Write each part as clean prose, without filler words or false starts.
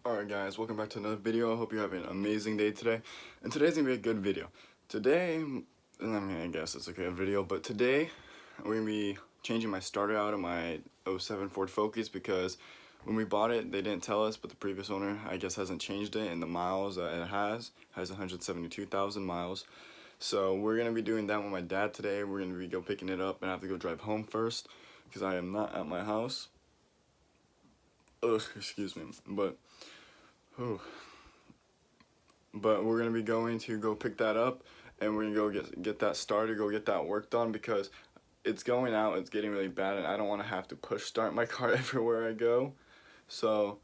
Alright guys, welcome back to another video. I hope you're having an amazing day today. And today's gonna be a good video. Today, I guess it's okay, a video, but today we're gonna be changing my starter out of my '07 Ford Focus because when we bought it, they didn't tell us, but the previous owner, I guess, hasn't changed it, and the miles that it has 172,000 miles. So we're gonna be doing that with my dad today. We're gonna be picking it up, and I have to go drive home first because I am not at my house. Ugh, excuse me, but we're gonna be going to go pick that up, and we're gonna go get that started, go get that work done, because it's going out, it's getting really bad, and I don't want to have to push start my car everywhere I go. So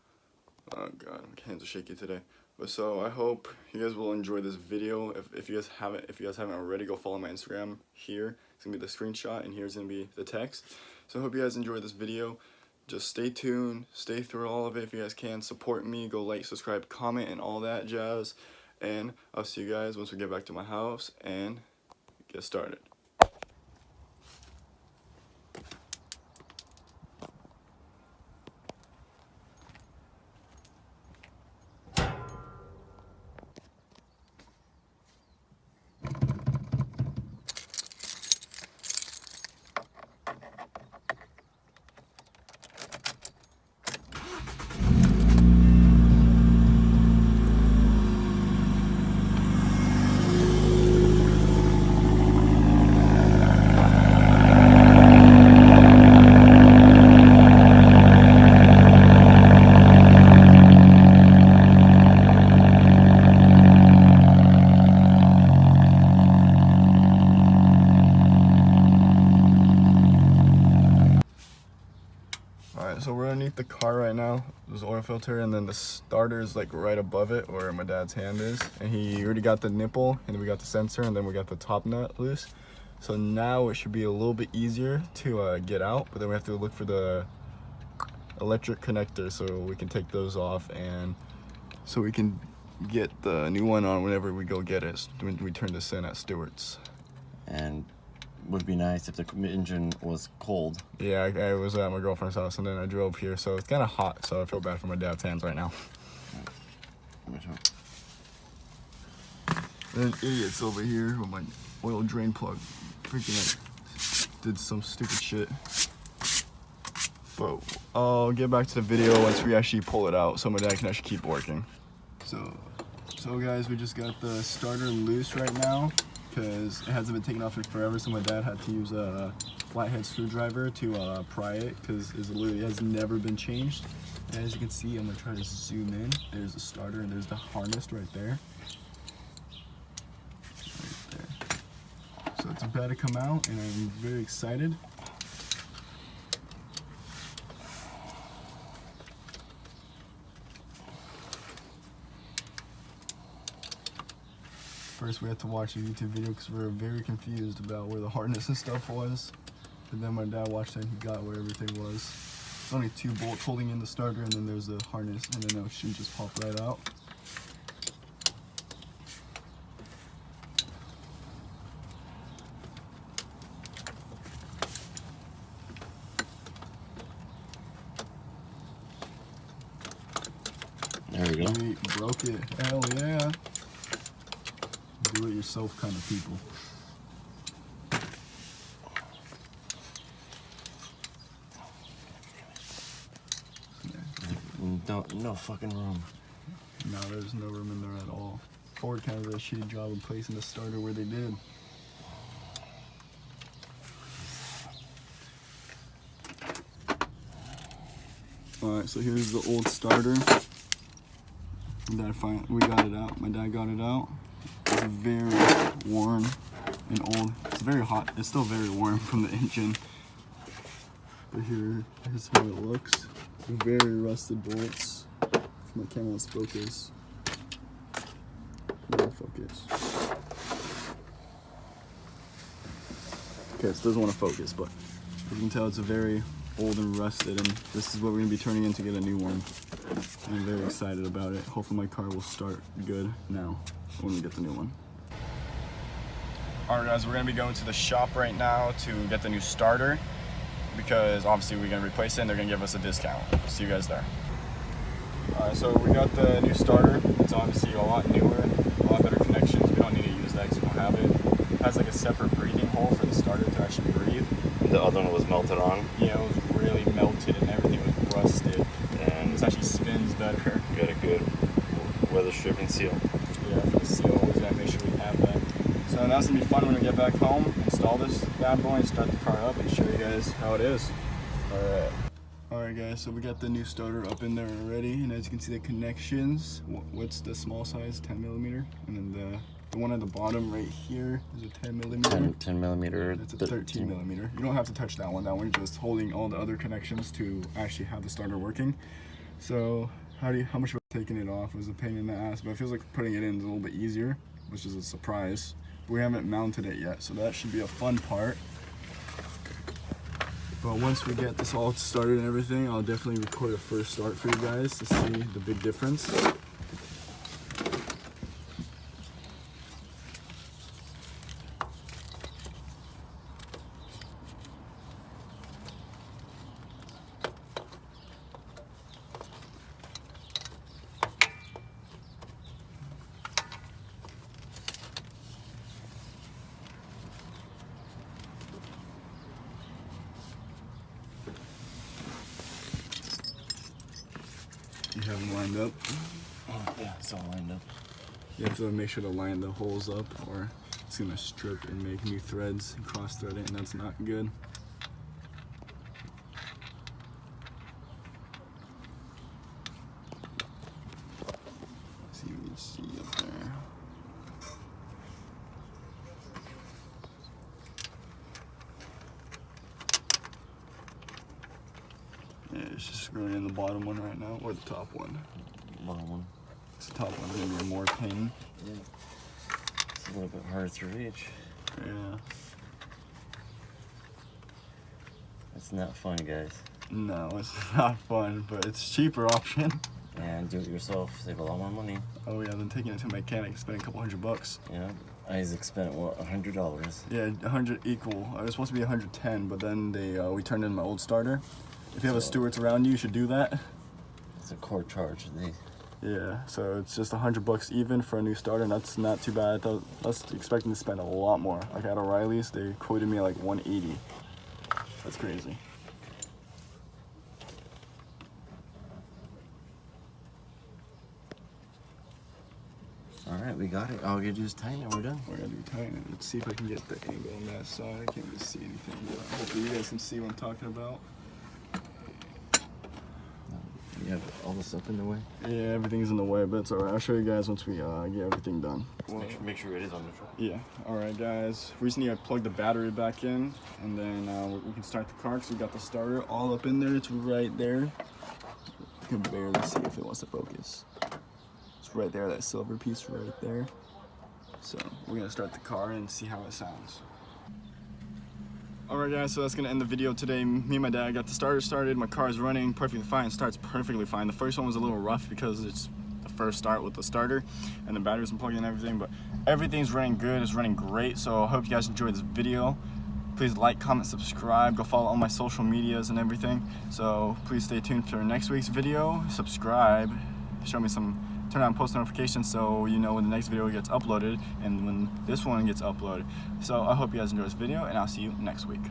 oh god, my hands are shaky today. But so I hope you guys will enjoy this video. If you guys haven't already, go follow my Instagram. Here it's gonna be the screenshot, and here's gonna be the text. So I hope you guys enjoy this video. Just stay tuned, stay through all of it if you guys can. Support me, go like, subscribe, comment, and all that jazz. And I'll see you guys once we get back to my house and get started. Alright, so we're underneath the car right now. There's an oil filter, and then the starter is like right above it where my dad's hand is. And he already got the nipple, and then we got the sensor, and then we got the top nut loose. So now it should be a little bit easier to get out, but then we have to look for the electric connector so we can take those off, and so we can get the new one on whenever we go get it when we turn this in at Stewart's. And would be nice if the engine was cold. Yeah, I was at my girlfriend's house, and then I drove here, so it's kind of hot, so I feel bad for my dad's hands right now. Then idiots over here with my oil drain plug freaking did some stupid shit. But I'll get back to the video once we actually pull it out so my dad can actually keep working. So guys, we just got the starter loose right now because it hasn't been taken off in forever, so my dad had to use a flathead screwdriver to pry it because it literally has never been changed. And as you can see, I'm gonna try to zoom in. There's the starter and there's the harness right there. Right there. So it's about to come out, and I'm very excited. First, we had to watch a YouTube video because we were very confused about where the harness and stuff was. And then my dad watched it and he got where everything was. There's only 2 bolts holding in the starter, and then there's the harness, and then it should just pop right out. There we go. We broke it. Hell yeah. Do-it-yourself kind of people. No fucking room. No, there's no room in there at all. Ford kind of did a shitty job of placing the starter where they did. Alright, so here's the old starter. We got it out. My dad got it out. It's very worn and old. It's very hot. It's still very warm from the engine. But here's how it looks. Very rusted bolts. My camera wants to focus. No focus. Okay, it doesn't want to focus, but you can tell it's a very old and rusted, and this is what we're going to be turning in to get a new one. I'm very excited about it. Hopefully my car will start good now when we get the new one. Alright guys, we're going to be going to the shop right now to get the new starter, because obviously we're going to replace it and they're going to give us a discount. See you guys there. Alright, so we got the new starter. It's obviously a lot newer, a lot better connections. We don't need to use that because we don't have it. It has like a separate breathing hole for the starter to actually breathe. The other one was melted on. Yeah, it was really melted and everything was rusted. And this actually spins better. got a good weather stripping seal. Yeah, for the seal, always gotta make sure we have that. So now it's gonna be fun when we get back home, install this bad boy and start the car up and show you guys how it is. Alright guys, so we got the new starter up in there already, and as you can see the connections, what's the small size, 10 millimeter, and then the one at the bottom right here is a 10 millimeter. 10 millimeter. That's a 13 millimeter. You don't have to touch that one. That one's just holding all the other connections to actually have the starter working. So how much of taking it off was a pain in the ass, but it feels like putting it in is a little bit easier, which is a surprise. But we haven't mounted it yet, so that should be a fun part. But once we get this all started and everything, I'll definitely record a first start for you guys to see the big difference. You have them lined up. Oh, yeah, it's all lined up. You have to make sure to line the holes up or it's gonna strip and make new threads and cross thread it, and that's not good. See what you can see up there. Yeah, it's just screwing in the bottom one right now, or the top one. Bottom one. The top one's gonna be more pain. Yeah. It's a little bit harder to reach. Yeah. It's not fun, guys. No, it's not fun, but it's a cheaper option. And do it yourself, save a lot more money. Oh yeah, then taking it to a mechanic, spending a couple $100. Yeah. Isaac spent what, $100? Yeah, 100 equal. It was supposed to be 110, but then we turned in my old starter. If you have a Stewart's around you should do that. It's a core charge. Yeah, so it's just $100 even for a new starter, and that's not too bad. I was expecting to spend a lot more. Like at O'Reilly's, they quoted me like 180. That's crazy. All right, we got it. All we gotta do is tighten it. We're done. We're gonna do tighten it. Let's see if I can get the angle on that side. I can't really see anything, but hopefully you guys can see what I'm talking about. You have all this up in the way? Yeah, everything's in the way, but it's alright. I'll show you guys once we get everything done. Make sure it is on the truck. Yeah. Alright guys, we just need to plug the battery back in, and then we can start the car because we got the starter all up in there. It's right there. You can barely see if it wants to focus. It's right there, that silver piece right there. So we're gonna start the car and see how it sounds. Alright guys, so that's gonna end the video today. Me and my dad got the starter started. My car is running perfectly fine, starts perfectly fine. The first one was a little rough because it's the first start with the starter and the batteries unplugged and everything, but everything's running good, it's running great. So I hope you guys enjoyed this video. Please like, comment, subscribe, go follow all my social medias and everything. So please stay tuned for next week's video. Subscribe, show me turn on post notifications so you know when the next video gets uploaded and when this one gets uploaded. So I hope you guys enjoyed this video, and I'll see you next week.